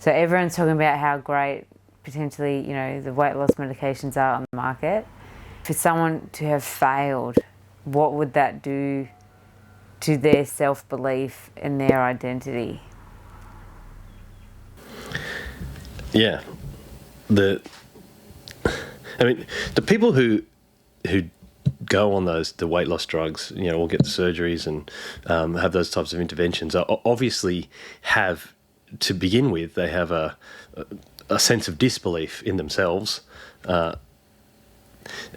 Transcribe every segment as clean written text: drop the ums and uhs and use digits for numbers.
So everyone's talking about how great potentially, the weight loss medications are on the market. For someone to have failed, what would that do to their self-belief and their identity? Yeah. The people who go on the weight loss drugs, or get the surgeries and have those types of interventions, are obviously have, to begin with, they have a sense of disbelief in themselves.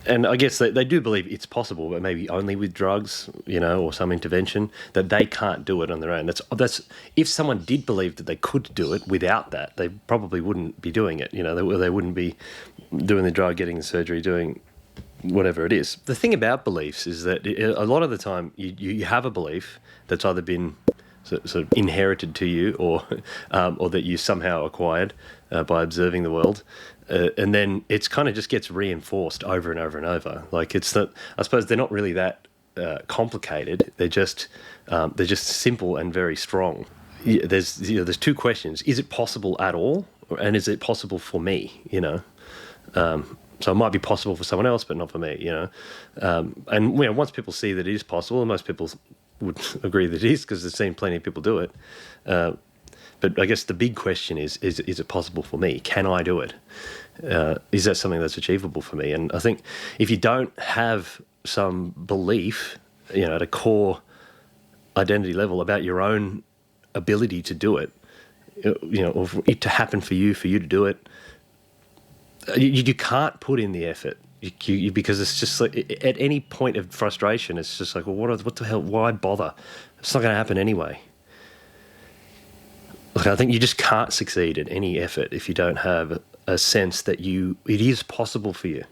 And I guess they do believe it's possible, but maybe only with drugs, or some intervention, that they can't do it on their own. That's if someone did believe that they could do it without that, they probably wouldn't be doing it. They wouldn't be doing the drug, getting the surgery, doing whatever it is. The thing about beliefs is that a lot of the time you have a belief that's either been sort of inherited to you, or that you somehow acquired by observing the world. And then it's kind of just gets reinforced over and over and over. Like, it's not, I suppose they're not really that complicated. They're just simple and very strong. There's two questions: is it possible at all, and is it possible for me? So it might be possible for someone else, but not for me. And once people see that it is possible, and most people would agree that it is, because they've seen plenty of people do it. But I guess the big question is it possible for me? Can I do it? Is that something that's achievable for me? And I think if you don't have some belief, at a core identity level about your own ability to do it, or for it to happen for you to do it, you can't put in the effort. Because it's just like, at any point of frustration, it's just like, well, what the hell? Why bother? It's not going to happen anyway. Like, I think you just can't succeed at any effort if you don't have a sense that it is possible for you.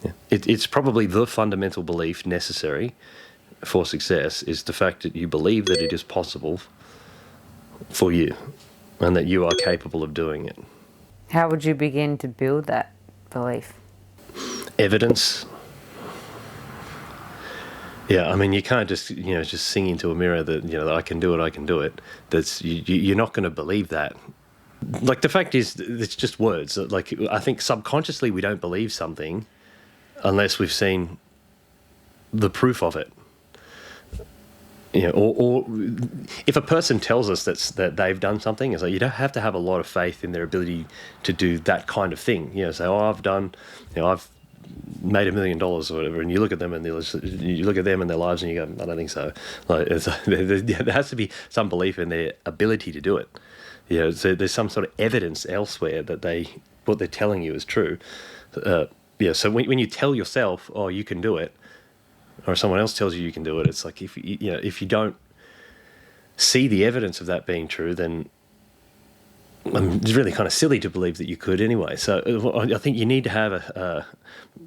Yeah. It's probably the fundamental belief necessary for success, is the fact that you believe that it is possible for you and that you are capable of doing it. How would you begin to build that belief? Evidence. Yeah, you can't just sing into a mirror that that I can do it. That's you're not going to believe that. Like, the fact is, it's just words. Like, I think subconsciously we don't believe something unless we've seen the proof of it. Or if a person tells us that they've done something, it's like, you don't have to have a lot of faith in their ability to do that kind of thing. Say, I've made $1 million or whatever, and you look at them and their lives, and you go, I don't think so. Like, there has to be some belief in their ability to do it. So there's some sort of evidence elsewhere that what they're telling you is true. So when you tell yourself, oh, you can do it, or someone else tells you can do it, it's like, if you don't see the evidence of that being true, then it's really kind of silly to believe that you could anyway. So I think you need to have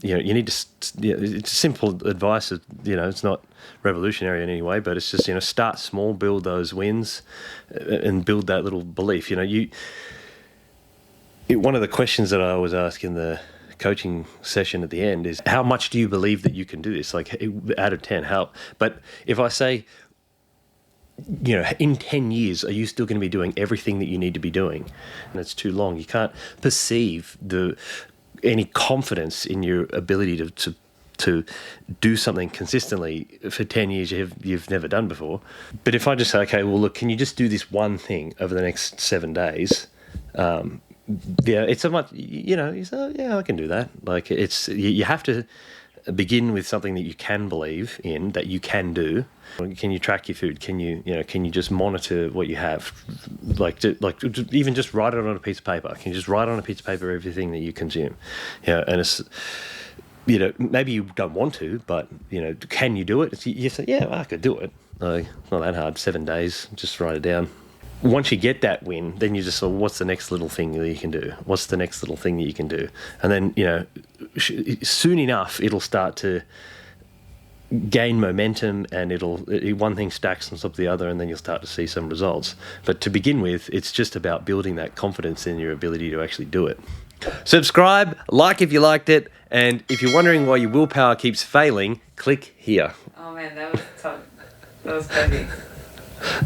it's simple advice. It's not revolutionary in any way, but it's just, start small, build those wins, and build that little belief. One of the questions that I always ask in the coaching session at the end is, how much do you believe that you can do this? Like, out of 10, how? But if I say, in 10 years, are you still going to be doing everything that you need to be doing? And it's too long. You can't perceive any confidence in your ability to do something consistently for 10 years you've never done before. But if I just say, okay, well, look, can you just do this one thing over the next 7 days? It's so much, you say, yeah, I can do that. Like, you have to begin with something that you can believe in, that you can do. Can you track your food? Can you just monitor what you have? Even just write it on a piece of paper. Can you just write on a piece of paper everything that you consume? And it's, maybe you don't want to, but, can you do it? You say, yeah, I could do it. It's not that hard. 7 days, just write it down. Once you get that win, then you just say, what's the next little thing that you can do? What's the next little thing that you can do? And then, soon enough, it'll start to gain momentum, and one thing stacks on top of the other, and then you'll start to see some results. But to begin with, it's just about building that confidence in your ability to actually do it. Subscribe, like if you liked it, and if you're wondering why your willpower keeps failing, click here. Oh man, that was tough. That was crazy.